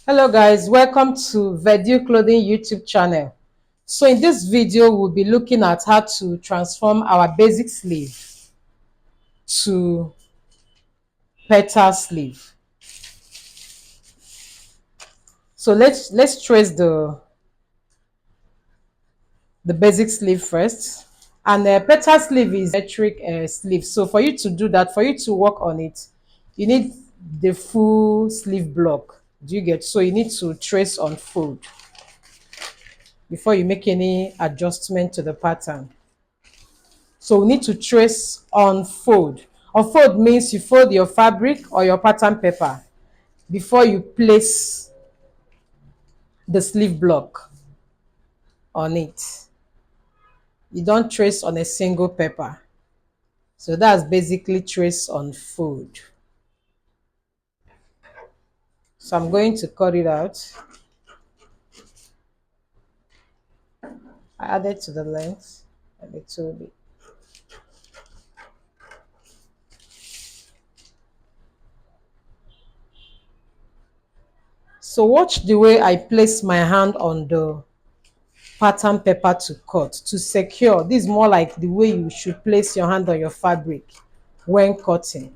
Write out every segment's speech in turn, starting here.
Hello guys, welcome to Vedu Clothing YouTube channel. So in this video, we'll be looking at how to transform our basic sleeve to petal sleeve. So let's trace the basic sleeve first. And petal sleeve is metric sleeve. So for you to do that, for you to work on it, you need the full sleeve block. Do you get? So you need to trace on fold before you make any adjustment to the pattern. So we need to trace on fold. On fold means you fold your fabric or your pattern paper before you place the sleeve block on it. You don't trace on a single paper. So that's basically trace on fold. So I'm going to cut it out. I added to the length a little bit. So watch the way I place my hand on the pattern paper to cut, to secure. This is more like the way you should place your hand on your fabric when cutting.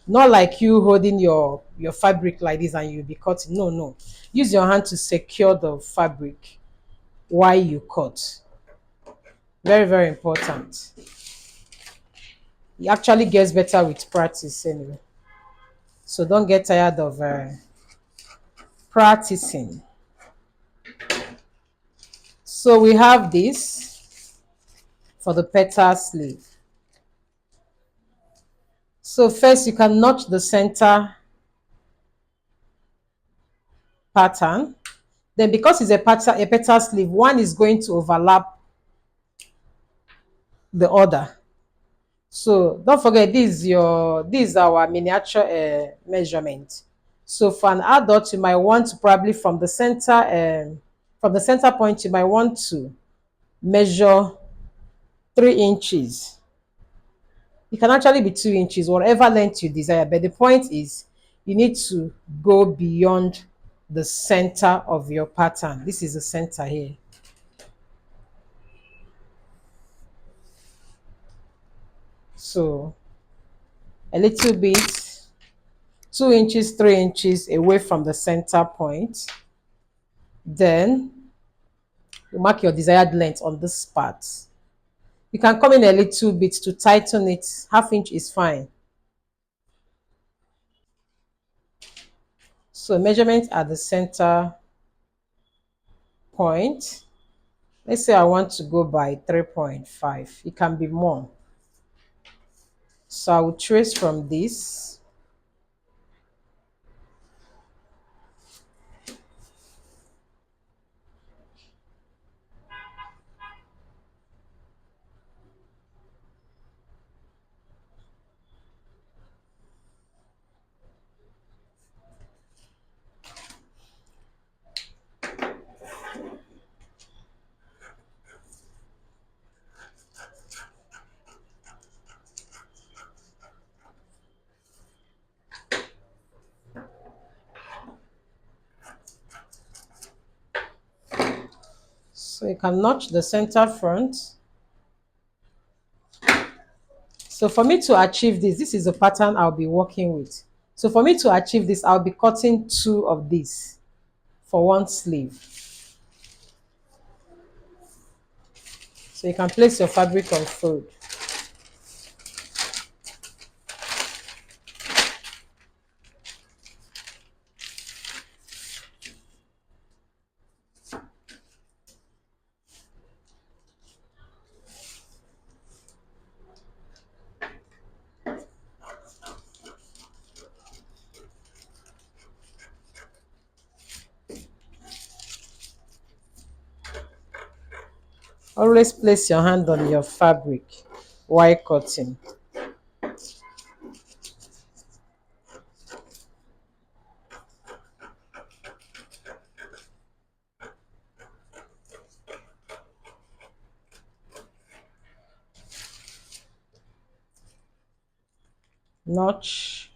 Not like you holding your fabric like this and you'll be cutting. No. Use your hand to secure the fabric while you cut. Very, very important. It actually gets better with practice anyway. So don't get tired of practicing. So we have this for the petal sleeve. So first you can notch the center pattern. Then because it's a petal sleeve, one is going to overlap the other. So don't forget, this is our miniature measurement. So for an adult, you might want to probably from the center point, you might want to measure 3 inches. It can actually be 2 inches, whatever length you desire. But the point is, you need to go beyond the center of your pattern. This is the center here. So a little bit, 2 inches, 3 inches away from the center point. Then you mark your desired length on this part. You can come in a little bit to tighten it. Half inch is fine. So measurement at the center point. Let's say I want to go by 3.5. It can be more. So I will trace from this. So you can notch the center front. So for me to achieve this is the pattern I'll be working with. So for me to achieve this, I'll be cutting 2 of these for one sleeve. So you can place your fabric on fold. Always place your hand on your fabric while cutting. Notch.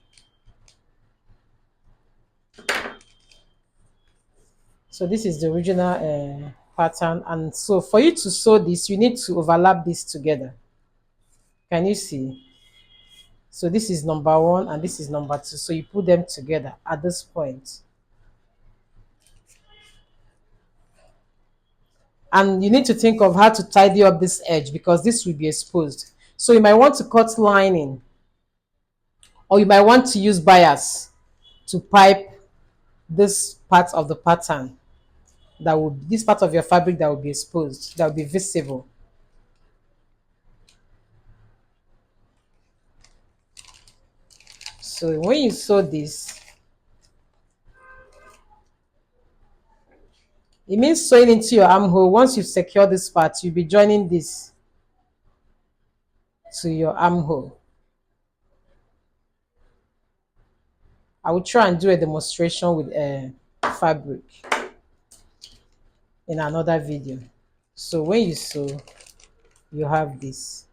So this is the original pattern. And so for you to sew this, you need to overlap this together. Can you see? So this is number one and this is number two. So you put them together at this point. And you need to think of how to tidy up this edge because this will be exposed. So you might want to cut lining, or you might want to use bias to pipe this part of the pattern, that will this part of your fabric that will be exposed, that will be visible. So when you sew this, it means sewing into your armhole. Once you secure this part, you'll be joining this to your armhole. I will try and do a demonstration with fabric in another video. So when you sew, you have this.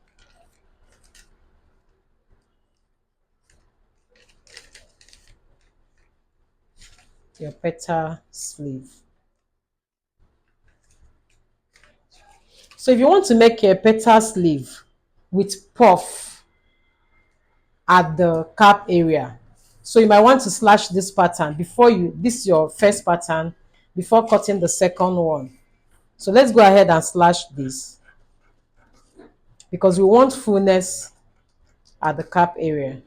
Your petal sleeve. So if you want to make a petal sleeve with puff at the cap area, so you might want to slash this pattern before you, this is your first pattern, before cutting the second one. So let's go ahead and slash this because we want fullness at the cap area.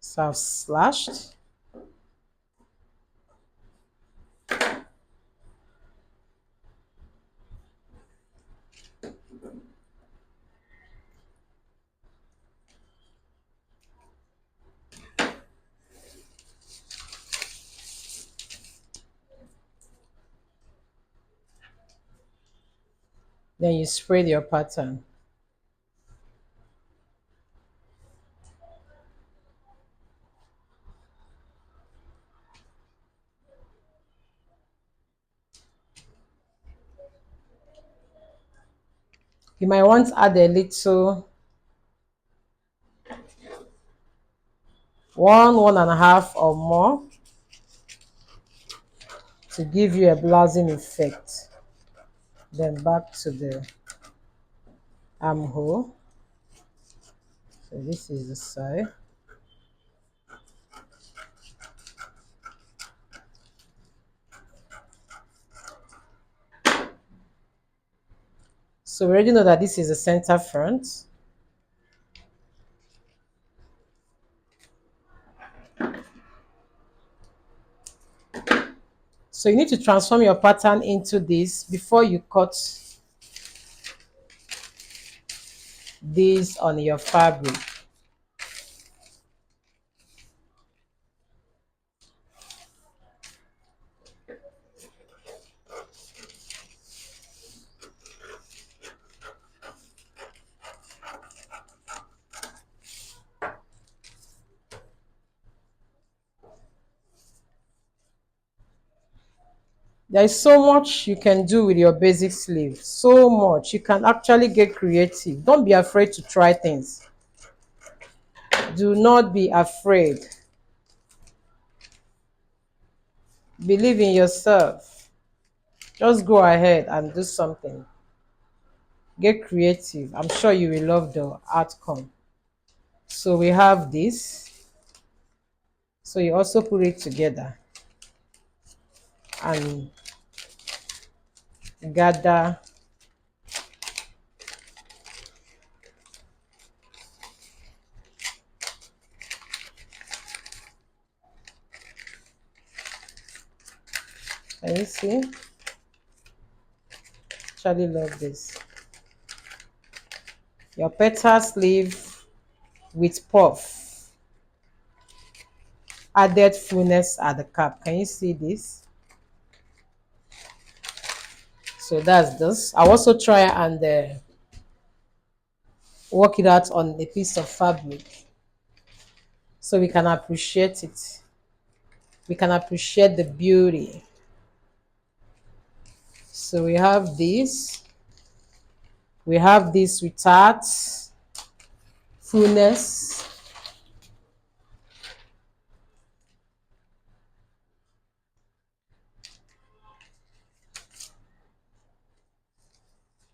So I've slashed. Then you spread your pattern. You might want to add a little, 1.5 or more, to give you a blousing effect. Then back to the armhole. So this is the side. So we already know that this is the center front. So you need to transform your pattern into this before you cut this on your fabric. There is so much you can do with your basic sleeve. So much. You can actually get creative. Don't be afraid to try things. Do not be afraid. Believe in yourself. Just go ahead and do something. Get creative. I'm sure you will love the outcome. So we have this. So you also put it together and gather can you see? Actually love this. Your petal sleeve with puff. Added fullness at the cap. Can you see this? So that's this. I'll also try and work it out on a piece of fabric so we can appreciate it. We can appreciate the beauty. So we have this. We have this without fullness.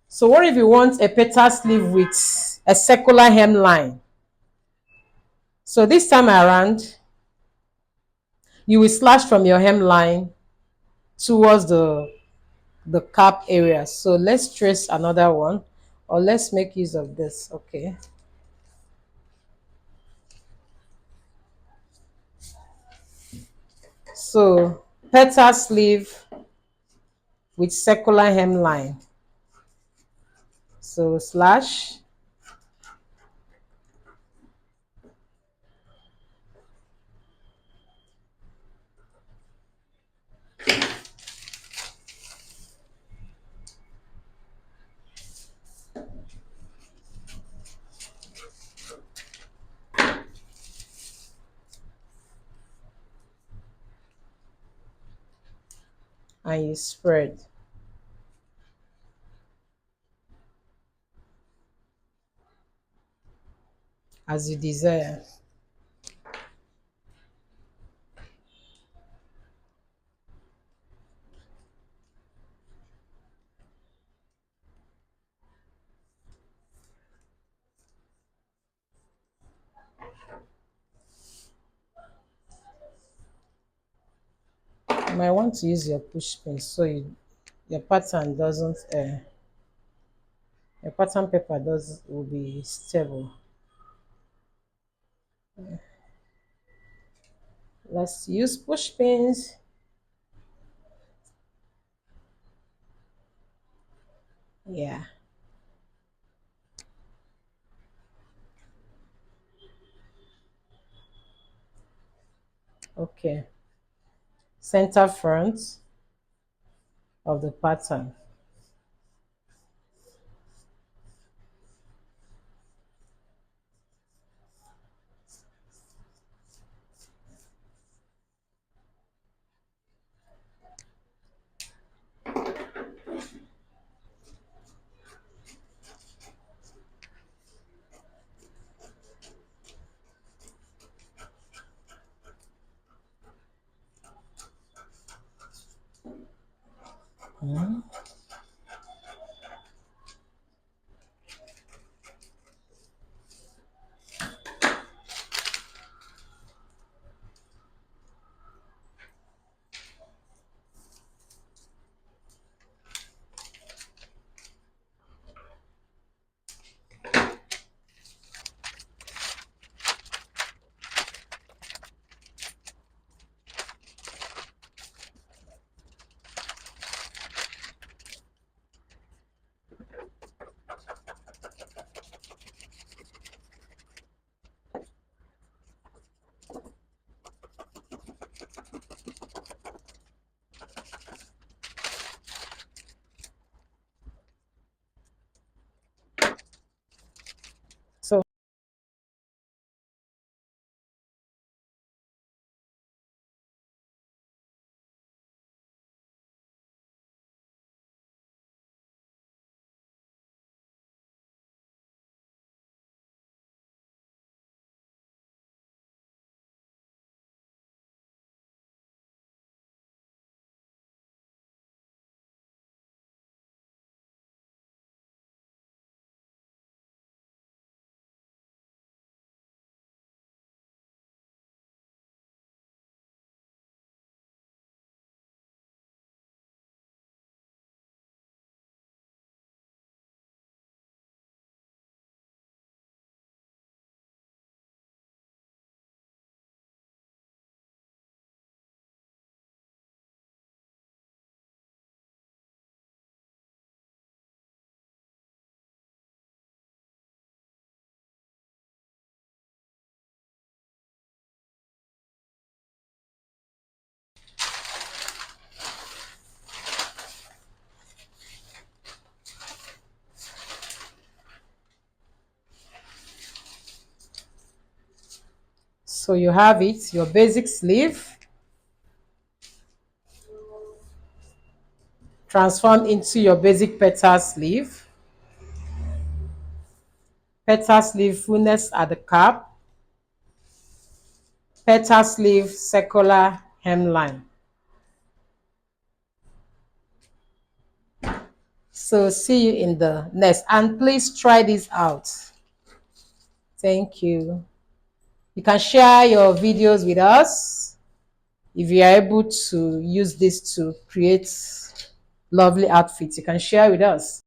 So what if you want a petal sleeve with a circular hemline? So this time around, you will slash from your hemline towards the cap area. So let's trace another one, or let's make use of this. Okay. So petal sleeve with circular hemline. So slash. And you spread as you desire. You might want to use your push pin so your pattern doesn't your pattern paper does will be stable. Let's use push pins. Yeah. Okay. Center front of the pattern. So so you have it, your basic sleeve transformed into your basic petal sleeve. petal sleeve fullness at the cap, petal sleeve circular hemline. So see you in the next, and please try this out. Thank you. You can share your videos with us if you are able to use this to create lovely outfits. You can share with us.